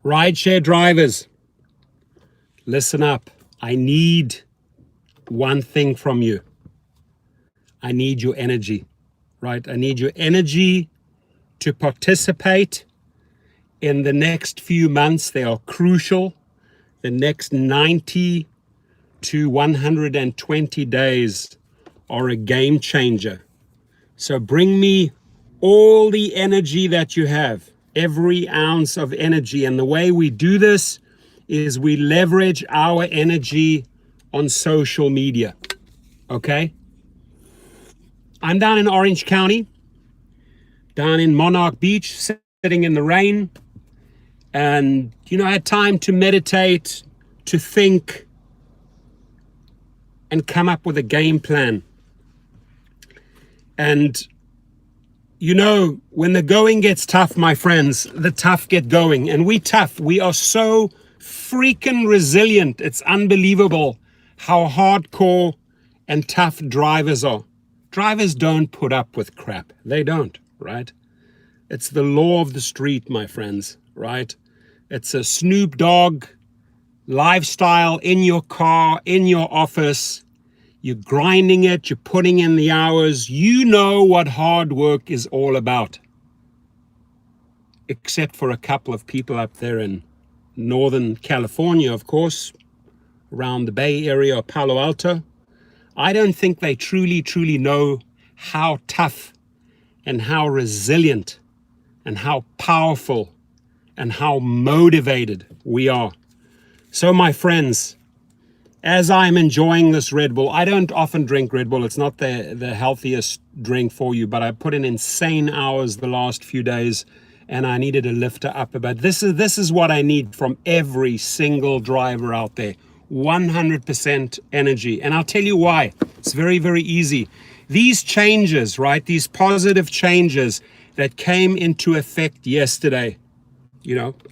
Rideshare drivers, listen up. I need one thing from you. I need your energy, right? I need your energy to participate in the next few months. They are crucial. The next 90 to 120 days are a game changer. So bring me all the energy that you have, every ounce of energy. And the way we do this is we leverage our energy on social media, okay? I'm down in Orange County, down in Monarch Beach, sitting in the rain. And, I had time to meditate, to think, and come up with a game plan. And, when the going gets tough, my friends, the tough get going. And we tough. We are so freaking resilient. It's unbelievable how hardcore and tough drivers are. Drivers don't put up with crap. They don't, right? It's the law of the street, my friends, right? It's a Snoop Dogg lifestyle in your car, in your office. You're grinding it, you're putting in the hours. You know what hard work is all about. Except for a couple of people up there in Northern California, of course, around the Bay Area or Palo Alto. I don't think they truly know how tough and how resilient and how powerful and how motivated we are. So my friends, as I'm enjoying this Red Bull, I don't often drink Red Bull. It's not the healthiest drink for you, but I put in insane hours the last few days and I needed a lifter up a bit. This is what I need from every single driver out there. 100% energy. And I'll tell you why. It's very, very easy. These changes, right? These positive changes that came into effect yesterday,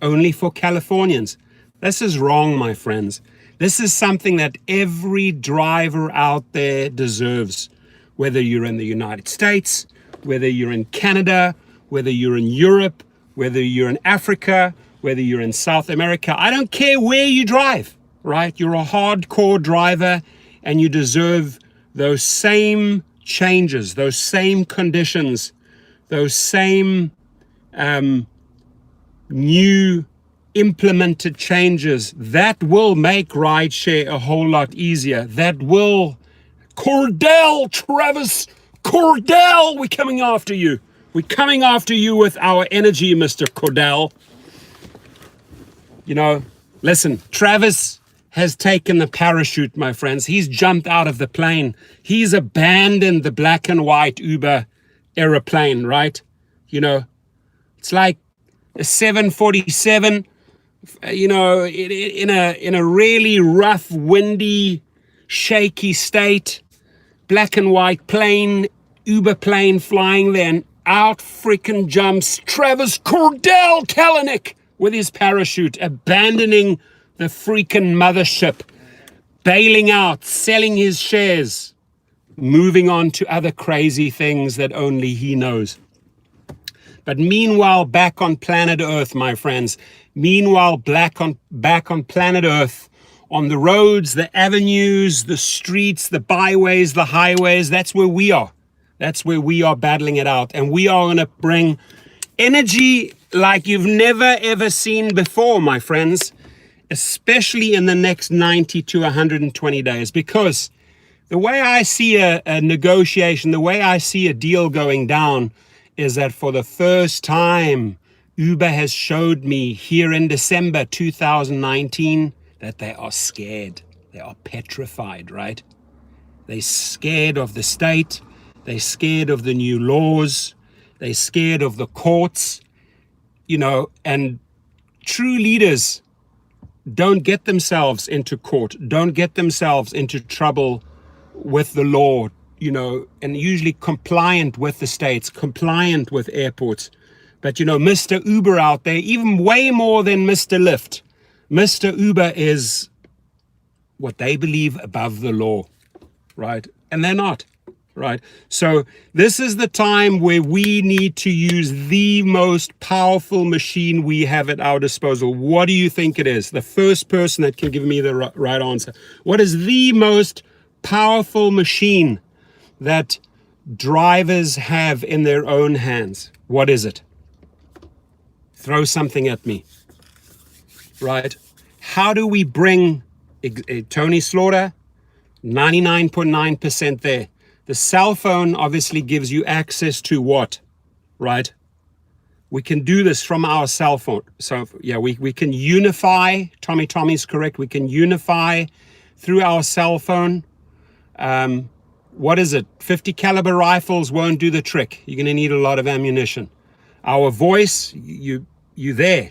only for Californians. This is wrong, my friends. This is something that every driver out there deserves, whether you're in the United States, whether you're in Canada, whether you're in Europe, whether you're in Africa, whether you're in South America. I don't care where you drive, right? You're a hardcore driver and you deserve those same changes, those same conditions, those same new implemented changes that will make rideshare a whole lot easier. That will, Travis Cordell, we're coming after you. We're coming after you with our energy, Mr. Cordell. Listen, Travis has taken the parachute, my friends. He's jumped out of the plane. He's abandoned the black and white Uber aeroplane, right? It's like a 747, in a really rough, windy, shaky state, black and white plane, Uber plane flying there, and out freaking jumps Travis Cordell Kalanick with his parachute, abandoning the freaking mothership, bailing out, selling his shares, moving on to other crazy things that only he knows. But meanwhile, back on planet Earth, my friends, back on planet Earth, on the roads, the avenues, the streets, the byways, the highways, that's where we are. That's where we are battling it out. And we are going to bring energy like you've never, ever seen before, my friends, especially in the next 90 to 120 days. Because the way I see a negotiation, the way I see a deal going down is that for the first time, Uber has showed me here in December 2019 that they are scared. They are petrified, right? They're scared of the state. They're scared of the new laws. They're scared of the courts, and true leaders don't get themselves into court, don't get themselves into trouble with the law, and usually compliant with the states, compliant with airports. But, Mr. Uber out there, even way more than Mr. Lyft, Mr. Uber is what they believe above the law, right? And they're not, right? So this is the time where we need to use the most powerful machine we have at our disposal. What do you think it is? The first person that can give me the right answer. What is the most powerful machine that drivers have in their own hands? What is it? Throw something at me, right? How do we bring Tony Slaughter? 99.9% there. The cell phone obviously gives you access to what, right? We can do this from our cell phone. So yeah, we can unify. Tommy's correct. We can unify through our cell phone. What is it? 50 caliber rifles won't do the trick. You're going to need a lot of ammunition. Our voice, you there.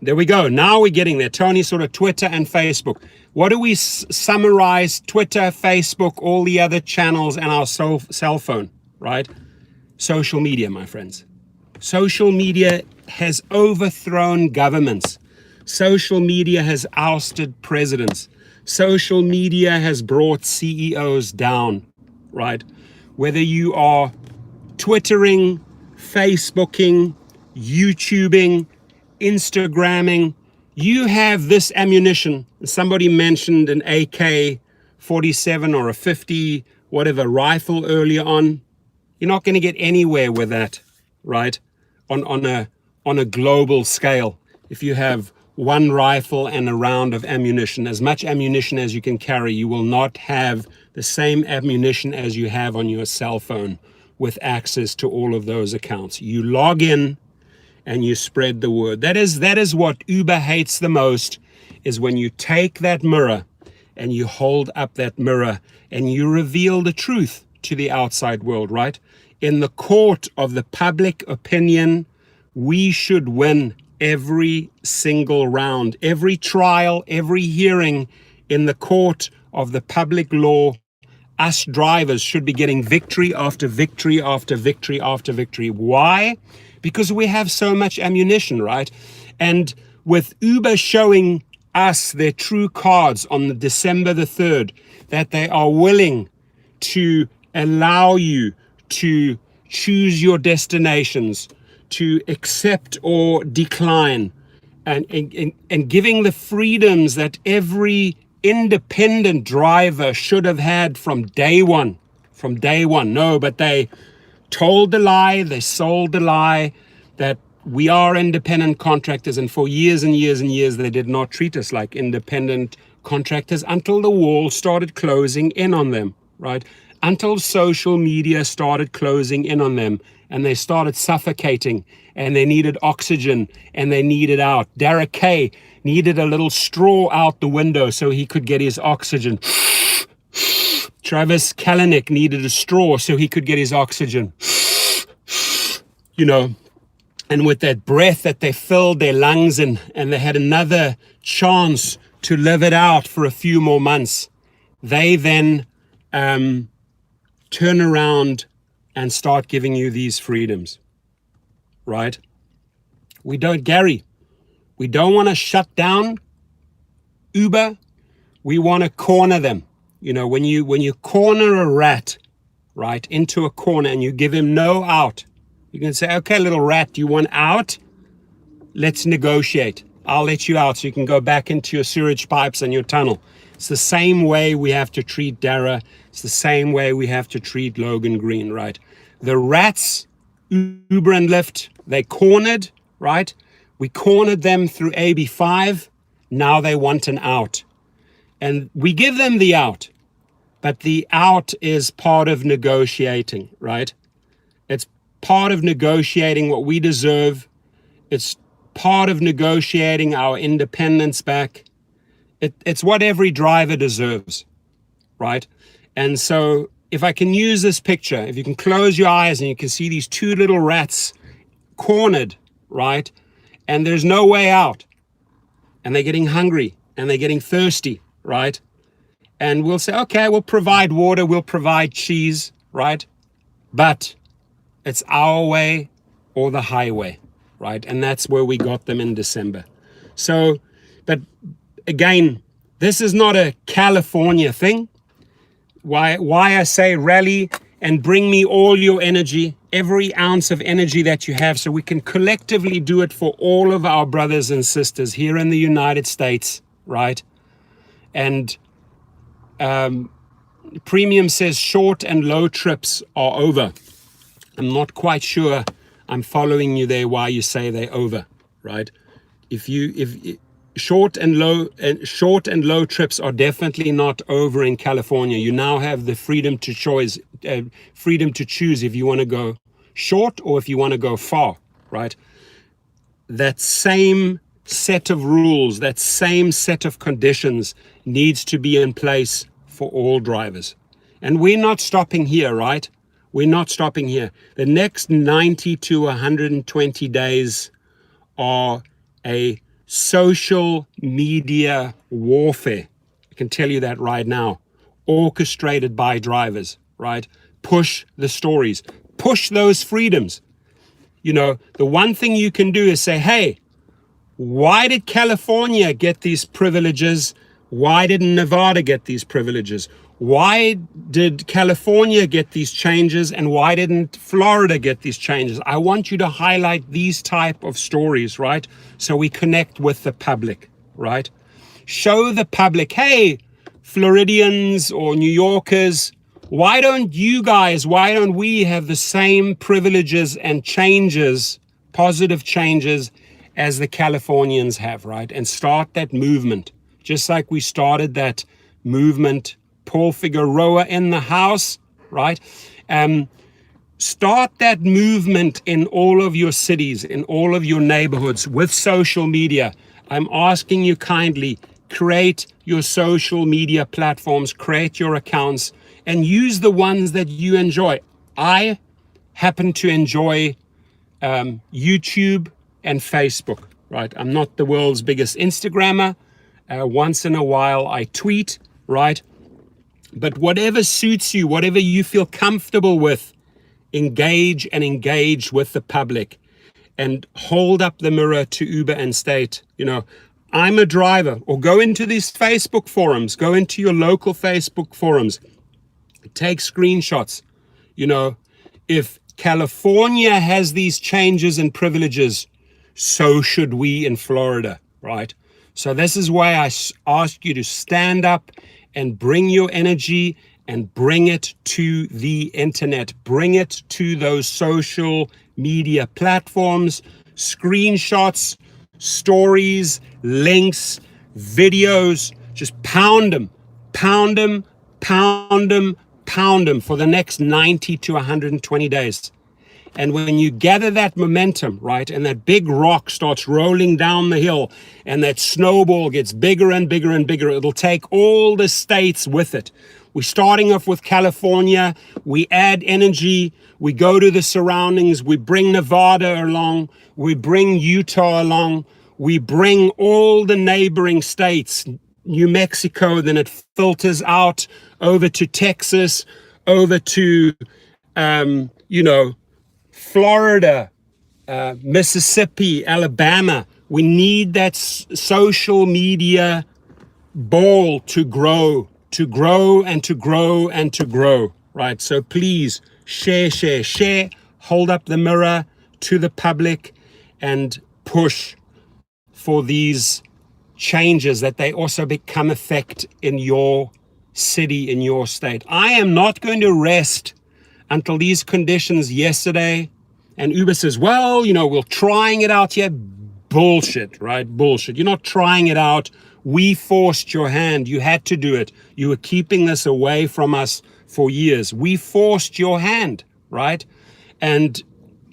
There we go. Now we're getting there. Tony, sort of Twitter and Facebook. What do we summarize? Twitter, Facebook, all the other channels and our cell phone, right? Social media, my friends. Social media has overthrown governments. Social media has ousted presidents. Social media has brought CEOs down, right? Whether you are Twittering, Facebooking, YouTubing, Instagramming, you have this ammunition. Somebody mentioned an AK-47 or a 50, whatever, rifle earlier on. You're not going to get anywhere with that, right? On a global scale. If you have one rifle and a round of ammunition, as much ammunition as you can carry, you will not have the same ammunition as you have on your cell phone with access to all of those accounts. You log in and you spread the word. That is what Uber hates the most, is when you take that mirror and you hold up that mirror and you reveal the truth to the outside world, right? In the court of the public opinion, we should win every single round, every trial, every hearing in the court of the public law. Us drivers should be getting victory after victory after victory after victory. Why? Because we have so much ammunition, right? And with Uber showing us their true cards on the December the 3rd, that they are willing to allow you to choose your destinations, to accept or decline, and giving the freedoms that every independent driver should have had from day one. From day one. No, but they told the lie, they sold the lie that we are independent contractors, and for years and years and years they did not treat us like independent contractors until the wall started closing in on them, right? Until social media started closing in on them and they started suffocating and they needed oxygen and they needed out. Derek Kay needed a little straw out the window so he could get his oxygen. Travis Kalanick needed a straw so he could get his oxygen. You know, and with that breath that they filled their lungs in, and they had another chance to live it out for a few more months, they then turn around and start giving you these freedoms, right? Gary, we don't want to shut down Uber. We want to corner them. You know, when you corner a rat, right, into a corner and you give him no out, you can say, okay, little rat, do you want out? Let's negotiate. I'll let you out so you can go back into your sewage pipes and your tunnel. It's the same way we have to treat Dara. It's the same way we have to treat Logan Green, right? The rats, Uber and Lyft, they cornered, right? We cornered them through AB5. Now they want an out. And we give them the out. But the out is part of negotiating, right? It's part of negotiating what we deserve. It's part of negotiating our independence back. It's what every driver deserves, right? And so if I can use this picture, if you can close your eyes and you can see these two little rats cornered, right? And there's no way out. And they're getting hungry and they're getting thirsty, right? And we'll say, okay, we'll provide water, we'll provide cheese, right? But it's our way or the highway, right? And that's where we got them in December. So, but again, this is not a California thing. Why I say rally and bring me all your energy, every ounce of energy that you have, so we can collectively do it for all of our brothers and sisters here in the United States, right? And Premium says short and low trips are over. I'm not quite sure I'm following you there why you say they're over, right? If short and low trips are definitely not over in California. You now have the freedom to choose if you want to go short or if you want to go far, right? That same set of rules, that same set of conditions needs to be in place for all drivers. And we're not stopping here, right? We're not stopping here. The next 90 to 120 days are a social media warfare. I can tell you that right now. Orchestrated by drivers, right? Push the stories, push those freedoms. You know, the one thing you can do is say, hey, why did California get these privileges? Why didn't Nevada get these privileges? Why did California get these changes and why didn't Florida get these changes? I want you to highlight these type of stories, right? So we connect with the public, right? Show the public, hey, Floridians or New Yorkers, why don't we have the same privileges and changes, positive changes, as the Californians have, right? And start that movement, just like we started that movement, Paul Figueroa in the house, right? Start that movement in all of your cities, in all of your neighborhoods with social media. I'm asking you kindly, create your social media platforms, create your accounts, and use the ones that you enjoy. I happen to enjoy YouTube and Facebook, right? I'm not the world's biggest Instagrammer. Once in a while I tweet, right? But whatever suits you, whatever you feel comfortable with, engage with the public and hold up the mirror to Uber and state, you know, I'm a driver. Or go into these Facebook forums, go into your local Facebook forums, take screenshots. You know, if California has these changes and privileges, so should we in Florida, right? So this is why I ask you to stand up and bring your energy and bring it to the internet. Bring it to those social media platforms, screenshots, stories, links, videos. Just pound them, pound them, pound them, pound them for the next 90 to 120 days. And when you gather that momentum, right, and that big rock starts rolling down the hill and that snowball gets bigger and bigger and bigger, it'll take all the states with it. We're starting off with California. We add energy. We go to the surroundings. We bring Nevada along. We bring Utah along. We bring all the neighboring states, New Mexico, then it filters out over to Texas, over to, Florida, Mississippi, Alabama. We need that social media ball to grow and to grow and to grow, right? So please share, hold up the mirror to the public and push for these changes that they also become effect in your city, in your state. I am not going to rest until these conditions yesterday. And Uber says, well, we're trying it out here. Bullshit, right? Bullshit. You're not trying it out. We forced your hand. You had to do it. You were keeping this away from us for years. We forced your hand, right? And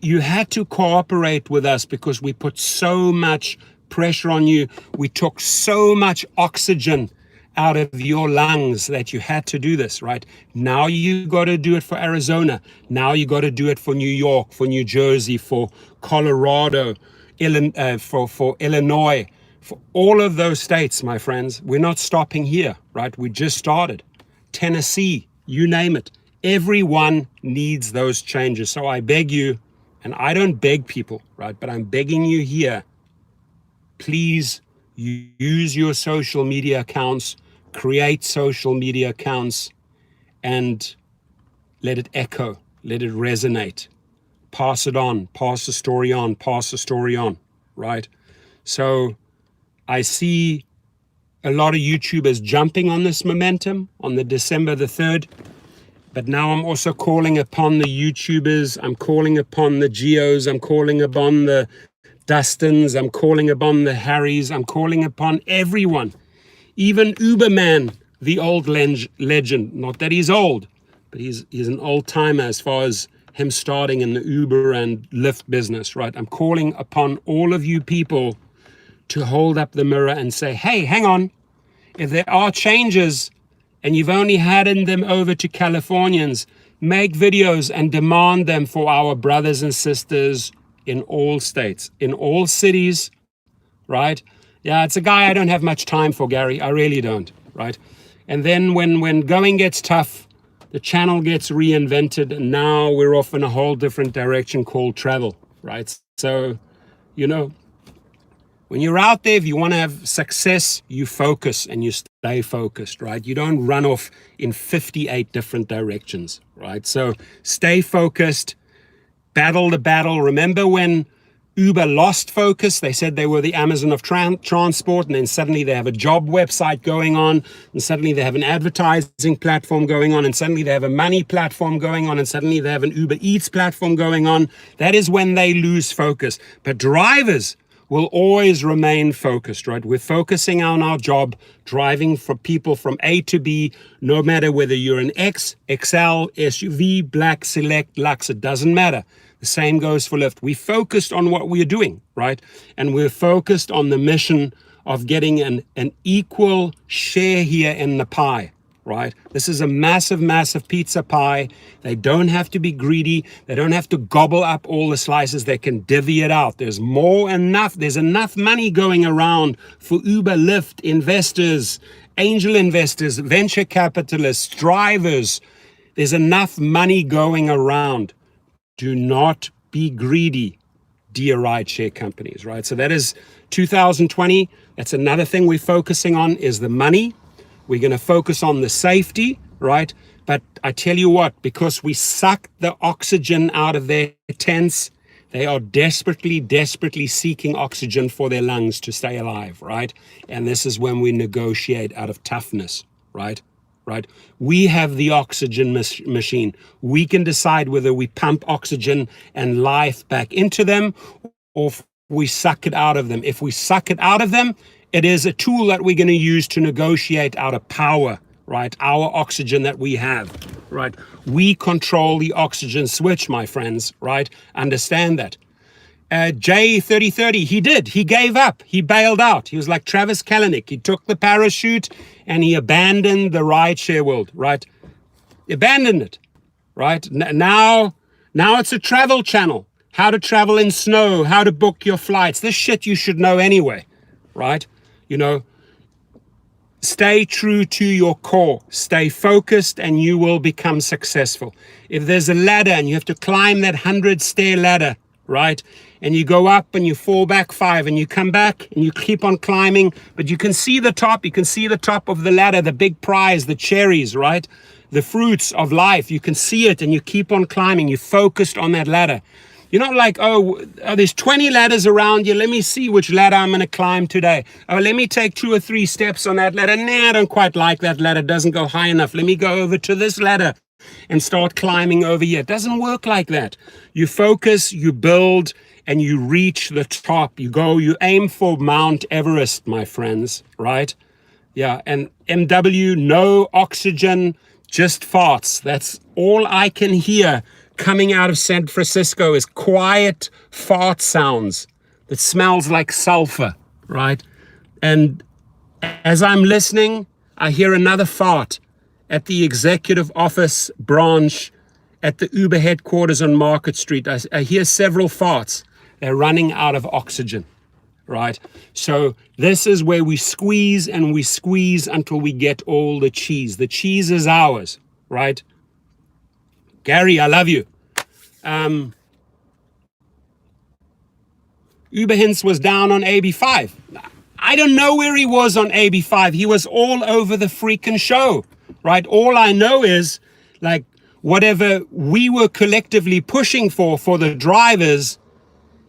you had to cooperate with us because we put so much pressure on you. We took so much oxygen out of your lungs that you had to do this, right? Now you got to do it for Arizona. Now you got to do it for New York, for New Jersey, for Colorado, for Illinois, for all of those states, my friends. We're not stopping here, right? We just started. Tennessee, you name it. Everyone needs those changes. So I beg you, and I don't beg people, right? But I'm begging you here, please use your social media accounts, create social media accounts, and let it echo, let it resonate, pass it on, pass the story on, pass the story on, right? So I see a lot of YouTubers jumping on this momentum on the December the 3rd. But now I'm also calling upon the YouTubers, I'm calling upon the Geos, I'm calling upon the Dustins, I'm calling upon the Harrys, I'm calling upon everyone. Even Uberman, the old legend, not that he's old, but he's an old timer as far as him starting in the Uber and Lyft business, right? I'm calling upon all of you people to hold up the mirror and say, hey, hang on, if there are changes and you've only handed them over to Californians, make videos and demand them for our brothers and sisters in all states, in all cities, right? Yeah, it's a guy I don't have much time for, Gary. I really don't, right? And then when going gets tough, the channel gets reinvented, and now we're off in a whole different direction called travel, right? So, you know, when you're out there, if you want to have success, you focus and you stay focused, right? You don't run off in 58 different directions, right? So stay focused, battle the battle. Remember when Uber lost focus? They said they were the Amazon of transport, and then suddenly they have a job website going on, and suddenly they have an advertising platform going on, and suddenly they have a money platform going on, and suddenly they have an Uber Eats platform going on. That is when they lose focus. But drivers will always remain focused, right? We're focusing on our job, driving for people from A to B, no matter whether you're an X, XL, SUV, Black, Select, Lux, it doesn't matter. The same goes for Lyft. We focused on what we're doing, right? And we're focused on the mission of getting an equal share here in the pie, right? This is a massive, massive pizza pie. They don't have to be greedy. They don't have to gobble up all the slices. They can divvy it out. There's enough money going around for Uber, Lyft, investors, angel investors, venture capitalists, drivers. There's enough money going around. Do not be greedy, dear rideshare companies, right? So that is 2020. That's another thing we're focusing on is the money. We're going to focus on the safety, right? But I tell you what, because we suck the oxygen out of their tents, they are desperately, desperately seeking oxygen for their lungs to stay alive, right? And this is when we negotiate out of toughness, right? Right? We have the oxygen machine. We can decide whether we pump oxygen and life back into them or if we suck it out of them. If we suck it out of them, it is a tool that we're going to use to negotiate out of power, right? Our oxygen that we have, right? We control the oxygen switch, my friends, right? Understand that. J3030, he gave up, he bailed out. He was like Travis Kalanick. He took the parachute and he abandoned the rideshare world, right? Abandoned it, right? Now it's a travel channel. How to travel in snow, how to book your flights. This shit you should know anyway, right? You know, stay true to your core, stay focused, and you will become successful. If there's a ladder and you have to climb that 100-stair ladder, right? And you go up and you fall back 5 and you come back and you keep on climbing, but you can see the top, you can see the top of the ladder, the big prize, the cherries, right? The fruits of life, you can see it and you keep on climbing, you're focused on that ladder. You're not like, oh, there's 20 ladders around you. Let me see which ladder I'm going to climb today. Oh, let me take 2 or 3 steps on that ladder. Nah, I don't quite like that ladder. It doesn't go high enough. Let me go over to this ladder and start climbing over here. It doesn't work like that. You focus, you build, and you reach the top. You aim for Mount Everest, my friends, right? Yeah, and MW, no oxygen, just farts. That's all I can hear coming out of San Francisco is quiet fart sounds that smells like sulfur, right? And as I'm listening, I hear another fart at the executive office branch at the Uber headquarters on Market Street. I hear several farts. They're running out of oxygen, right? So this is where we squeeze and we squeeze until we get all the cheese. The cheese is ours, right? Gary, I love you. Uber Hints was down on AB5. I don't know where he was on AB5. He was all over the freaking show, right? All I know is, like, whatever we were collectively pushing for the drivers,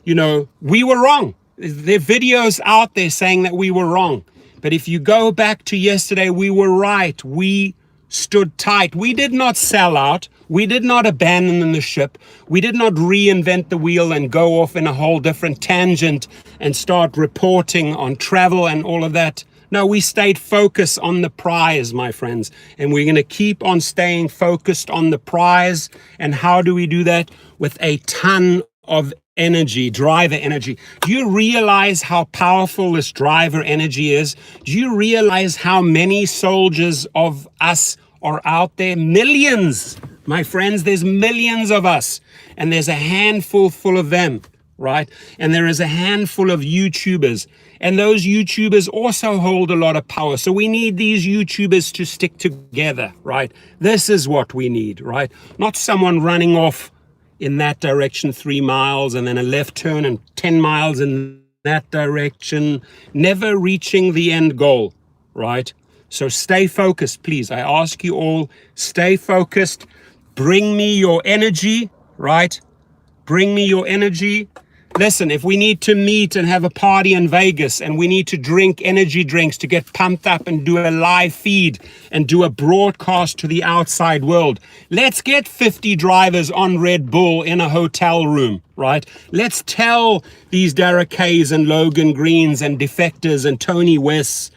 we were wrong. There are videos out there saying that we were wrong. But if you go back to yesterday, we were right. We stood tight. We did not sell out. We did not abandon the ship. We did not reinvent the wheel and go off in a whole different tangent and start reporting on travel and all of that. No, we stayed focused on the prize, my friends. And we're going to keep on staying focused on the prize. And how do we do that? With a ton of energy, driver energy. Do you realize how powerful this driver energy is? Do you realize how many soldiers of us are out there? Millions, my friends. There's millions of us, and there's a handful full of them, right? And there is a handful of YouTubers, and those YouTubers also hold a lot of power. So we need these YouTubers to stick together, right? This is what we need, right? Not someone running off in that direction 3 miles and then a left turn and 10 miles in that direction, never reaching the end goal, right? So stay focused, please. I ask you all, stay focused. Bring me your energy, right? Bring me your energy. Listen, if we need to meet and have a party in Vegas and we need to drink energy drinks to get pumped up and do a live feed and do a broadcast to the outside world, let's get 50 drivers on Red Bull in a hotel room, right? Let's tell these Derek Kays and Logan Greens and Defectors and Tony Wests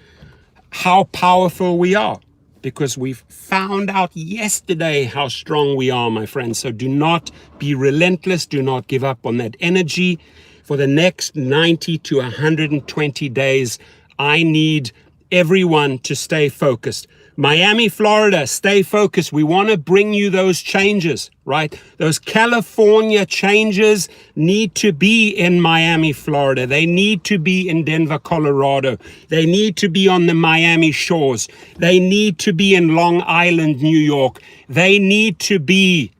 how powerful we are, because we've found out yesterday how strong we are, my friends. So do not be relentless. Do not give up on that energy. For the next 90 to 120 days, I need everyone to stay focused. Miami, Florida, stay focused. We want to bring you those changes, right? Those California changes need to be in Miami, Florida. They need to be in Denver, Colorado. They need to be on the Miami shores. They need to be in Long Island, New York. They need to be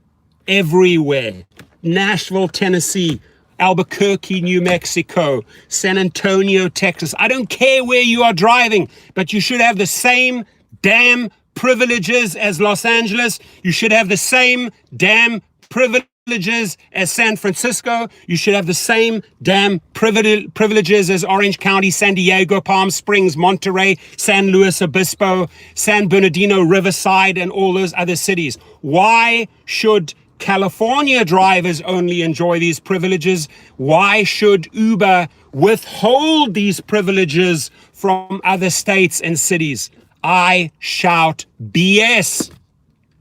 everywhere. Nashville, Tennessee, Albuquerque, New Mexico, San Antonio, Texas. I don't care where you are driving, but you should have the same damn privileges as Los Angeles. You should have the same damn privileges as San Francisco. You should have the same damn privileges as Orange County, San Diego, Palm Springs, Monterey, San Luis Obispo, San Bernardino, Riverside, and all those other cities. Why should California drivers only enjoy these privileges? Why should Uber withhold these privileges from other states and cities? I shout BS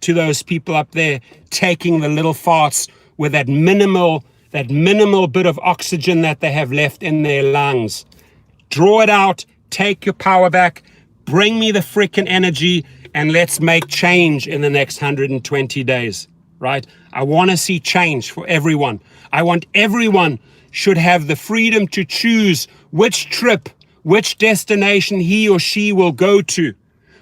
to those people up there taking the little farts with that minimal bit of oxygen that they have left in their lungs. Draw it out, take your power back, bring me the freaking energy, and let's make change in the next 120 days, right? I want to see change for everyone. I want everyone should have the freedom to choose which trip, which destination he or she will go to.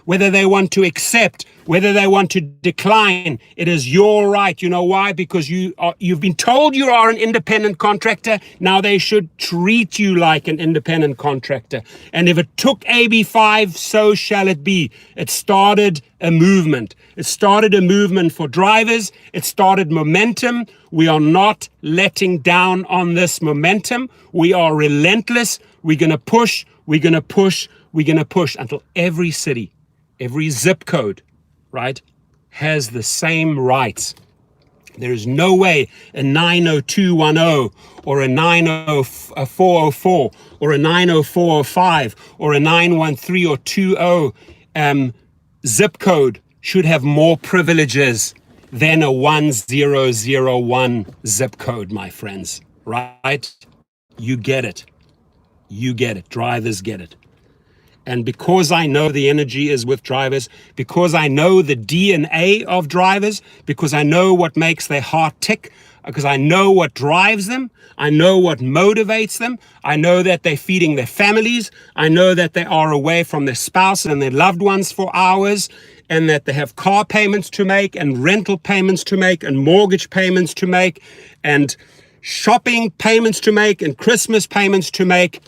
Whether they want to accept, whether they want to decline, it is your right. You know why? Because you've been told you are an independent contractor. Now they should treat you like an independent contractor. And if it took AB5, so shall it be. It started a movement. It started a movement for drivers. It started momentum. We are not letting down on this momentum. We are relentless. We're going to push. We're going to push. We're going to push until every city, every zip code, right, has the same rights. There is no way a 90210 or a 90404 or a 90405 or a 913 or 20 zip code should have more privileges than a 1001 zip code, my friends, right? You get it. You get it. Drivers get it. And because I know the energy is with drivers, because I know the DNA of drivers, because I know what makes their heart tick, because I know what drives them, I know what motivates them, I know that they're feeding their families, I know that they are away from their spouse and their loved ones for hours, and that they have car payments to make and rental payments to make and mortgage payments to make and shopping payments to make and Christmas payments to make.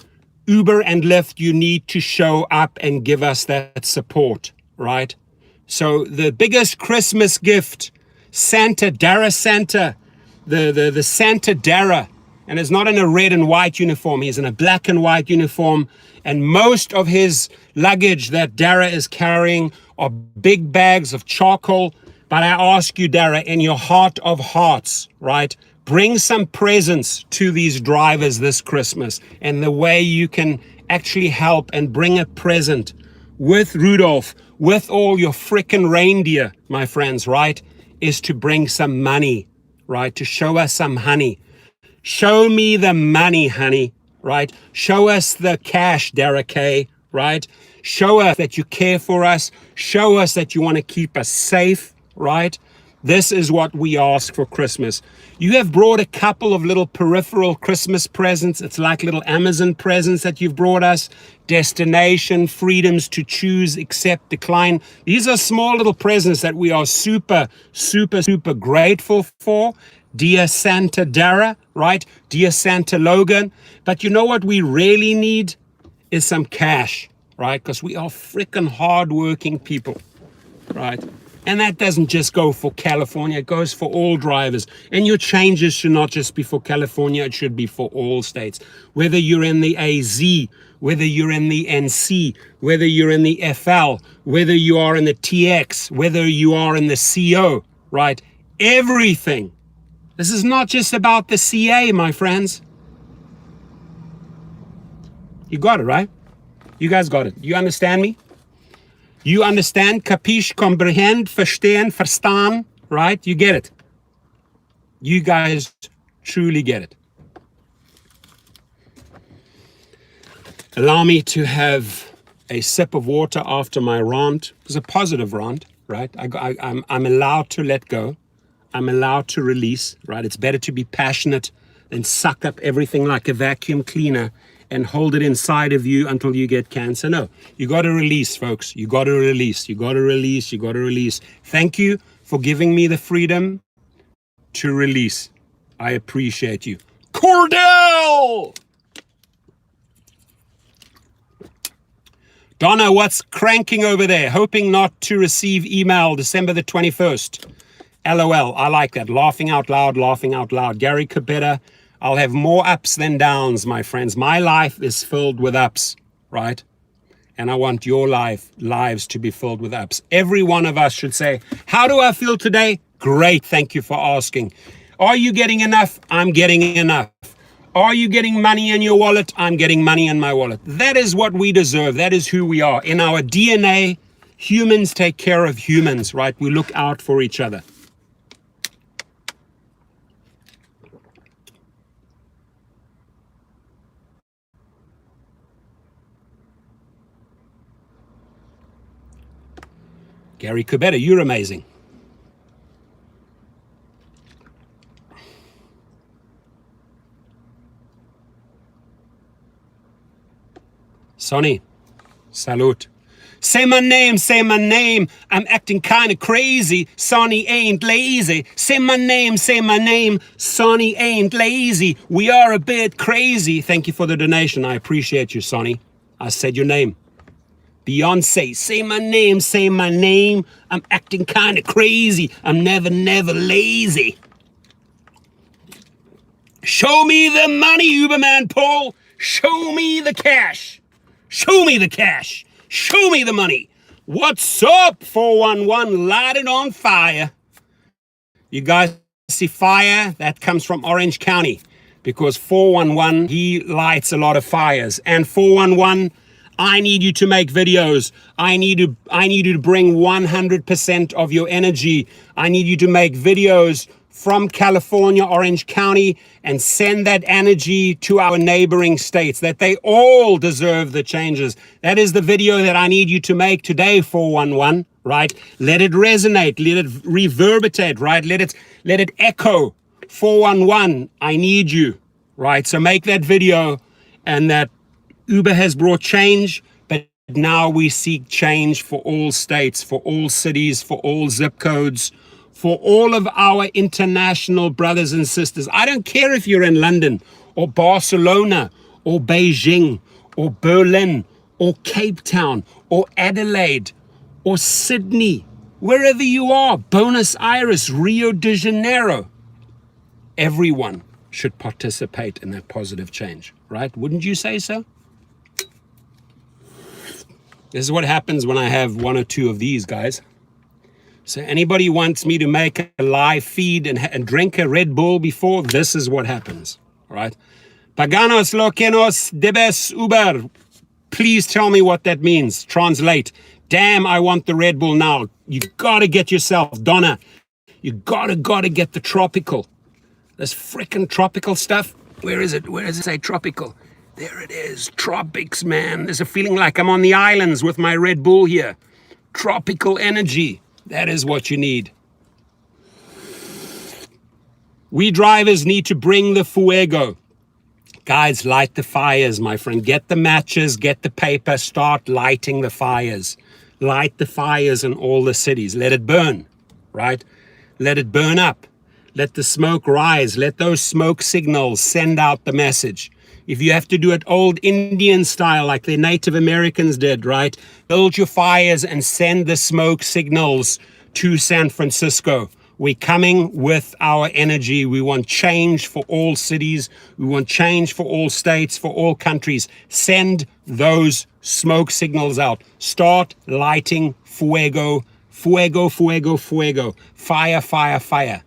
Uber and Lyft, you need to show up and give us that support, right? So the biggest Christmas gift Santa, Dara Santa, the Santa Dara, and is not in a red and white uniform. He's in a black and white uniform, and most of his luggage that Dara is carrying are big bags of charcoal. But I ask you, Dara, in your heart of hearts, right, bring some presents to these drivers this Christmas. And the way you can actually help and bring a present with Rudolph, with all your frickin' reindeer, my friends, right, is to bring some money, right, to show us some honey. Show me the money, honey, right? Show us the cash, Dara K, right? Show us that you care for us. Show us that you want to keep us safe, right? This is what we ask for Christmas. You have brought a couple of little peripheral Christmas presents. It's like little Amazon presents that you've brought us. Destination, freedoms to choose, accept, decline. These are small little presents that we are super, super, super grateful for. Dear Santa Dara, right? Dear Santa Logan. But you know what we really need is some cash, right? Because we are freaking hardworking people, right? And that doesn't just go for California, it goes for all drivers. And your changes should not just be for California, it should be for all states. Whether you're in the AZ, whether you're in the NC, whether you're in the FL, whether you are in the TX, whether you are in the CO, right? Everything. This is not just about the CA, my friends. You got it, right? You guys got it. You understand me? You understand, capiche, comprehend, verstehen, verstaan, right? You get it. You guys truly get it. Allow me to have a sip of water after my rant. It was a positive rant, right? I'm allowed to let go. I'm allowed to release, right? It's better to be passionate than suck up everything like a vacuum cleaner and hold it inside of you until you get cancer. No, you got to release, folks. You got to release. You got to release. You got to release. Thank you for giving me the freedom to release. I appreciate you. Cordell! Donna, what's cranking over there? Hoping not to receive email December the 21st. LOL. I like that. Laughing out loud, laughing out loud. Gary Cabetta. I'll have more ups than downs, my friends. My life is filled with ups, right? And I want your lives to be filled with ups. Every one of us should say, how do I feel today? Great, thank you for asking. Are you getting enough? I'm getting enough. Are you getting money in your wallet? I'm getting money in my wallet. That is what we deserve. That is who we are. In our DNA, humans take care of humans, right? We look out for each other. Gary Cabetta, you're amazing. Sonny, salute. Say my name, say my name. I'm acting kind of crazy. Sonny ain't lazy. Say my name, say my name. Sonny ain't lazy. We are a bit crazy. Thank you for the donation. I appreciate you, Sonny. I said your name. Beyonce, say my name, say my name. I'm acting kind of crazy. I'm never lazy. Show me the money, Uberman Paul. Show me the cash. Show me the cash. Show me the money. What's up, 411? Light it on fire. You guys see fire? That comes from Orange County because 411, he lights a lot of fires. And 411, I need you to make videos. I need you to bring 100% of your energy. I need you to make videos from California, Orange County, and send that energy to our neighboring states, that they all deserve the changes. That is the video that I need you to make today, 411, right? Let it resonate, let it reverberate, right? Let it echo. 411, I need you, right? So make that video, and that Uber has brought change, but now we seek change for all states, for all cities, for all zip codes, for all of our international brothers and sisters. I don't care if you're in London or Barcelona or Beijing or Berlin or Cape Town or Adelaide or Sydney. wherever you are, Buenos Aires, Rio de Janeiro, everyone should participate in that positive change, right? Wouldn't you say so? This is what happens when I have one or two of these, guys. So anybody wants me to make a live feed and drink a Red Bull before, this is what happens, all right? Paganos lo que nos debes Uber. Please tell me what that means. Translate. Damn, I want the Red Bull now. You gotta get yourself, Donna. You gotta get the tropical. This frickin' tropical stuff. Where is it? Where does it say tropical? There it is. Tropics, man. There's a feeling like I'm on the islands with my Red Bull here. Tropical energy. That is what you need. We drivers need to bring the fuego. Guys, light the fires, my friend. Get the matches, get the paper, start lighting the fires. Light the fires in all the cities. Let it burn, right? Let it burn up. Let the smoke rise. Let those smoke signals send out the message. If you have to do it old Indian style like the Native Americans did, right? Build your fires and send the smoke signals to San Francisco. We're coming with our energy. We want change for all cities. We want change for all states, for all countries. Send those smoke signals out. Start lighting fuego, fuego, fuego, fuego. Fire, fire, fire,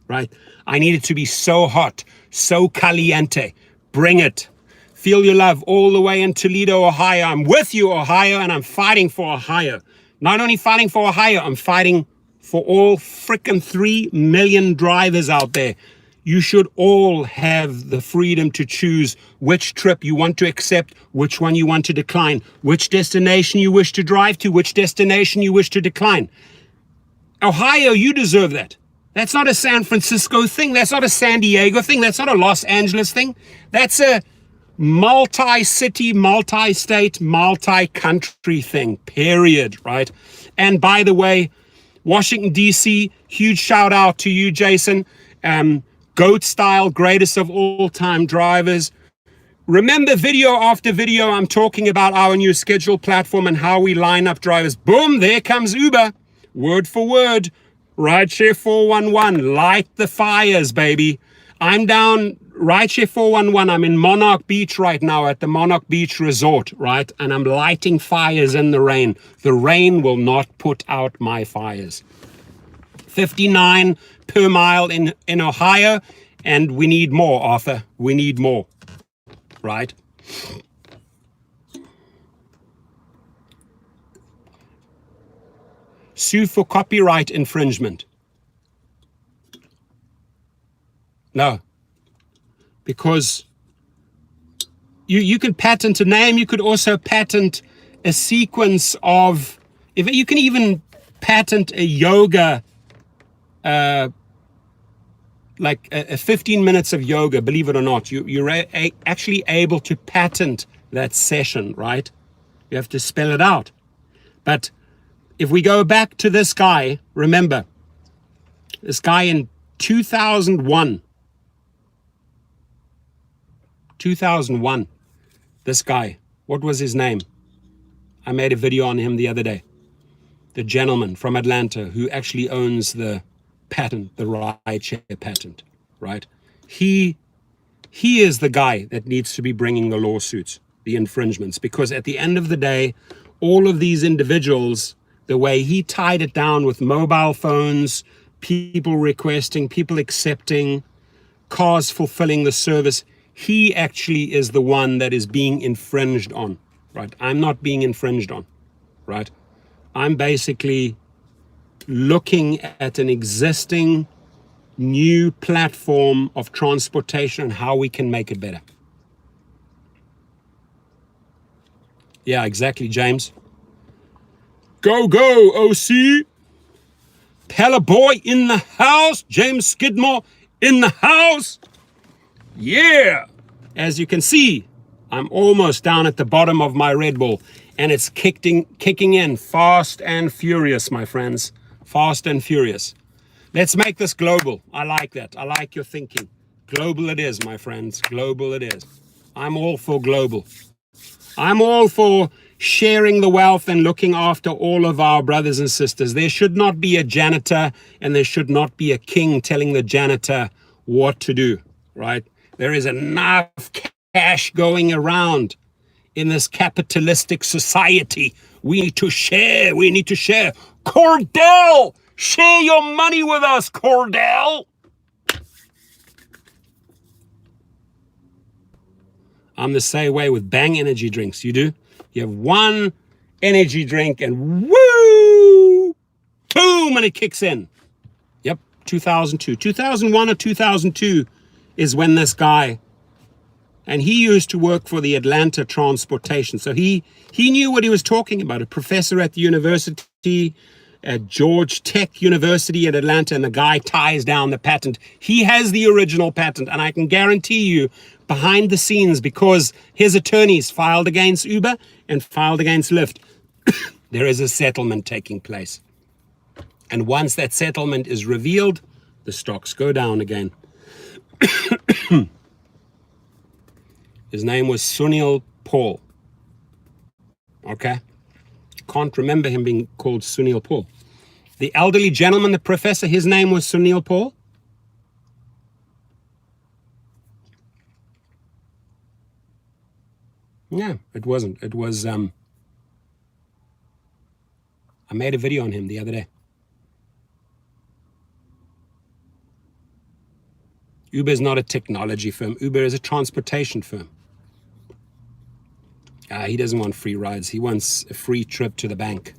right? I need it to be so hot, so caliente. Bring it. Feel your love all the way in Toledo, Ohio. I'm with you, Ohio, and I'm fighting for Ohio. Not only fighting for Ohio, I'm fighting for all frickin' 3 million drivers out there. You should all have the freedom to choose which trip you want to accept, which one you want to decline, which destination you wish to drive to, which destination you wish to decline. Ohio, you deserve that. That's not a San Francisco thing. That's not a San Diego thing. That's not a Los Angeles thing. That's a multi-city, multi-state, multi-country thing, period, right? And by the way, Washington, D.C., huge shout out to you, Jason. GOAT style, greatest of all time drivers. Remember, video after video, I'm talking about our new schedule platform and how we line up drivers. Boom, there comes Uber. Word for word. Rideshare 411, light the fires, baby. I'm down, Rideshare 411, I'm in Monarch Beach right now at the Monarch Beach Resort, right? And I'm lighting fires in the rain. The rain will not put out my fires. 59 per mile in Ohio, and we need more, Arthur. We need more, right? Sue for copyright infringement. No, because you could patent a name. You could also patent a sequence of, if you can even patent a yoga, like a 15 minutes of yoga, believe it or not, you're actually able to patent that session, right? You have to spell it out. But if we go back to this guy, remember, this guy in 2001, this guy, what was his name? I made a video on him the other day. The gentleman from Atlanta who actually owns the patent, the rideshare patent, right? He is the guy that needs to be bringing the lawsuits, the infringements, because at the end of the day, all of these individuals, the way he tied it down with mobile phones, people requesting, people accepting, cars fulfilling the service, he actually is the one that is being infringed on, right? I'm not being infringed on, right? I'm basically looking at an existing new platform of transportation and how we can make it better. Yeah, exactly, James. Go, go, OC. Pella Boy in the house. James Skidmore in the house. Yeah. As you can see, I'm almost down at the bottom of my Red Bull, and it's kicking in fast and furious, my friends. Fast and furious. Let's make this global. I like that. I like your thinking. Global it is, my friends. Global it is. I'm all for global. I'm all for sharing the wealth and looking after all of our brothers and sisters. There should not be a janitor and there should not be a king telling the janitor what to do, right? There is enough cash going around in this capitalistic society. We need to share. We need to share. Cordell, share your money with us, Cordell. I'm the same way with Bang energy drinks. You do? You have one energy drink and woo, boom, and it kicks in. Yep, 2002. 2001 or 2002 is when this guy, and he used to work for the Atlanta Transportation. So he knew what he was talking about. A professor at the university, at George Tech University in Atlanta, and the guy ties down the patent. He has the original patent, and I can guarantee you, behind the scenes, because his attorneys filed against Uber and filed against Lyft, there is a settlement taking place. And once that settlement is revealed, the stocks go down again. His name was Sunil Paul. Okay? Can't remember him being called Sunil Paul. The elderly gentleman, the professor, his name was Sunil Paul. Yeah, it wasn't. It was, I made a video on him the other day. Uber is not a technology firm. Uber is a transportation firm. He doesn't want free rides. He wants a free trip to the bank.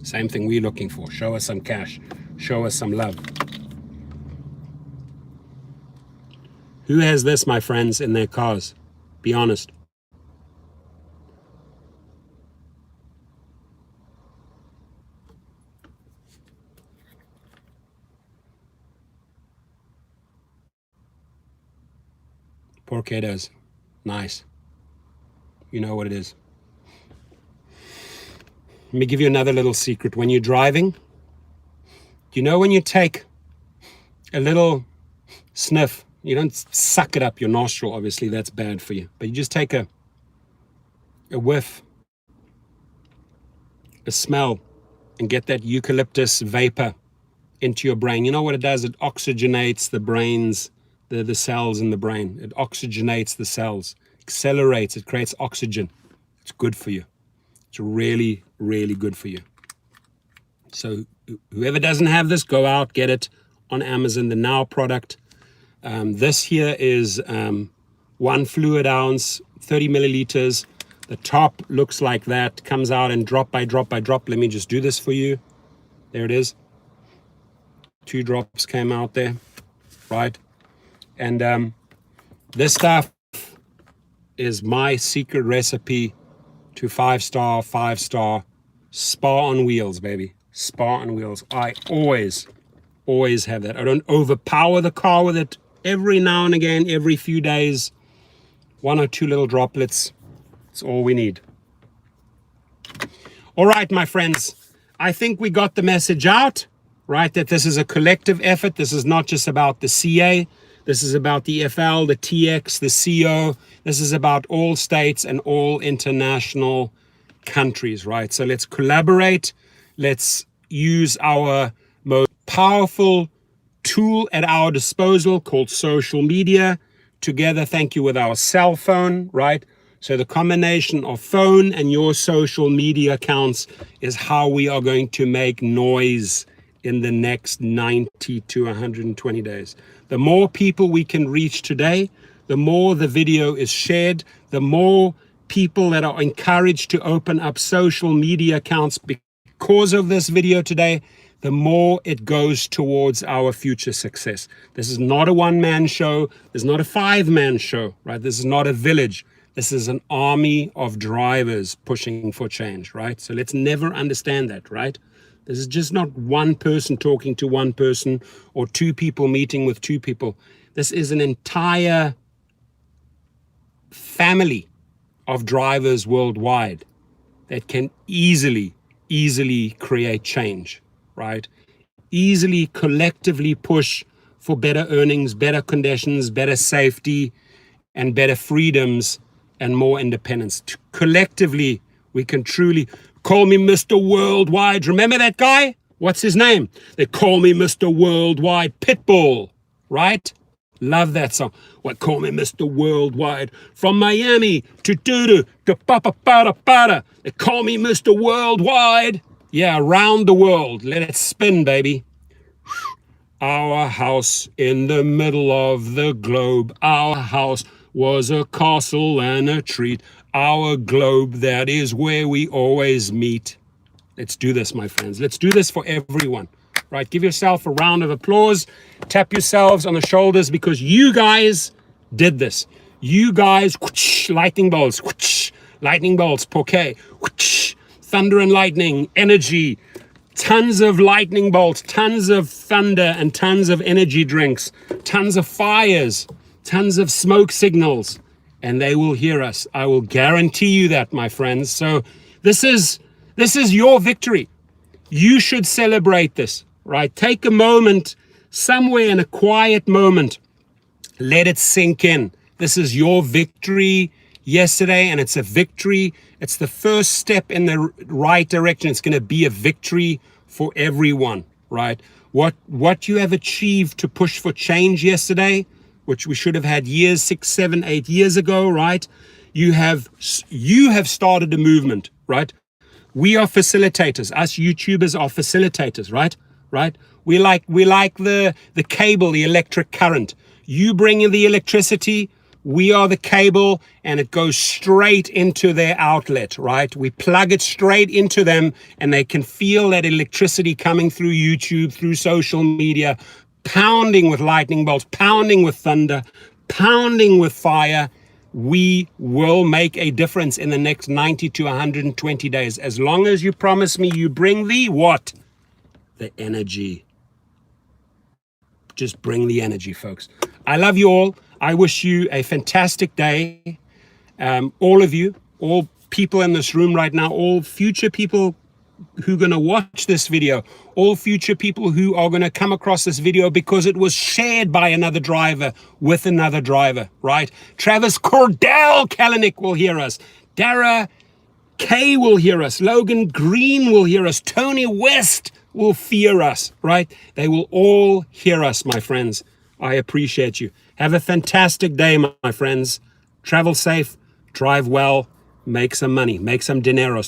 Same thing we're looking for. Show us some cash. Show us some love. Who has this, my friends, in their cars? Be honest. Porquedos. Nice. You know what it is. Let me give you another little secret. When you're driving, you know when you take a little sniff, you don't suck it up your nostril, obviously, that's bad for you. But you just take a whiff, a smell, and get that eucalyptus vapor into your brain. You know what it does? It oxygenates the brains, the cells in the brain. It oxygenates the cells, accelerates, it creates oxygen. It's good for you. It's really, really good for you. So whoever doesn't have this, go out, get it on Amazon, the Now product. This here is 1 fluid ounce, 30 milliliters. The top looks like that, comes out and drop by drop by drop. Let me just do this for you. There it is. 2 drops came out there, right? And this stuff is my secret recipe to 5-star, 5-star spa on wheels, baby. Spa on wheels. I always have that. I don't overpower the car with it. Every now and again, every few days, 1 or 2 little droplets. It's all we need. All right, my friends. I think we got the message out, right? That this is a collective effort. This is not just about the CA. This is about the FL, the TX, the CO. This is about all states and all international countries, right? So let's collaborate. Let's use our most powerful tool at our disposal called social media together. Thank you, with our cell phone, right? So the combination of phone and your social media accounts is how we are going to make noise in the next 90 to 120 days. The more people we can reach today, the more the video is shared, the more people that are encouraged to open up social media accounts because of this video today, the more it goes towards our future success. This is not a one-man show. This is not a 5-man show, right? This is not a village. This is an army of drivers pushing for change, right? So let's never understand that, right? This is just not one person talking to one person or 2 people meeting with 2 people. This is an entire family of drivers worldwide that can easily create change, right? Easily, collectively push for better earnings, better conditions, better safety, and better freedoms and more independence. Collectively, we can truly call me Mr. Worldwide. Remember that guy? What's his name? They call me Mr. Worldwide Pitbull, right? Love that song. What, call me Mr. Worldwide. From Miami to doo-doo to pa-pa-pa-da-pa-da. They call me Mr. Worldwide. Yeah, around the world. Let it spin, baby. Our house in the middle of the globe. Our house was a castle and a treat. Our globe, that is where we always meet. Let's do this, my friends. Let's do this for everyone. Right? Give yourself a round of applause. Tap yourselves on the shoulders because you guys did this. You guys, whoosh, lightning bolts, whoosh, lightning bolts, poke, whoosh, thunder and lightning, energy, tons of lightning bolts, tons of thunder and tons of energy drinks, tons of fires, tons of smoke signals, and they will hear us. I will guarantee you that, my friends. So this is your victory. You should celebrate this, right? Take a moment, somewhere in a quiet moment, let it sink in. This is your victory yesterday, and it's a victory. It's the first step in the right direction. It's going to be a victory for everyone, right? What you have achieved to push for change yesterday, which we should have had years, 6, 7, 8 years ago, right? You have started a movement, right? We are facilitators. Us YouTubers are facilitators, right? Right? We like the cable, the electric current. You bring in the electricity, we are the cable, and it goes straight into their outlet, right? We plug it straight into them, and they can feel that electricity coming through YouTube, through social media, pounding with lightning bolts, pounding with thunder, pounding with fire. We will make a difference in the next 90 to 120 days. As long as you promise me you bring the what? The energy. Just bring the energy, folks. I love you all. I wish you a fantastic day. All of you, all people in this room right now, all future people who are going to watch this video, all future people who are going to come across this video because it was shared by another driver with another driver, right? Travis Cordell Kalanick will hear us. Dara Kay will hear us. Logan Green will hear us. Tony West will fear us, right? They will all hear us, my friends. I appreciate you. Have a fantastic day, my friends. Travel safe, drive well, make some money, make some dineros.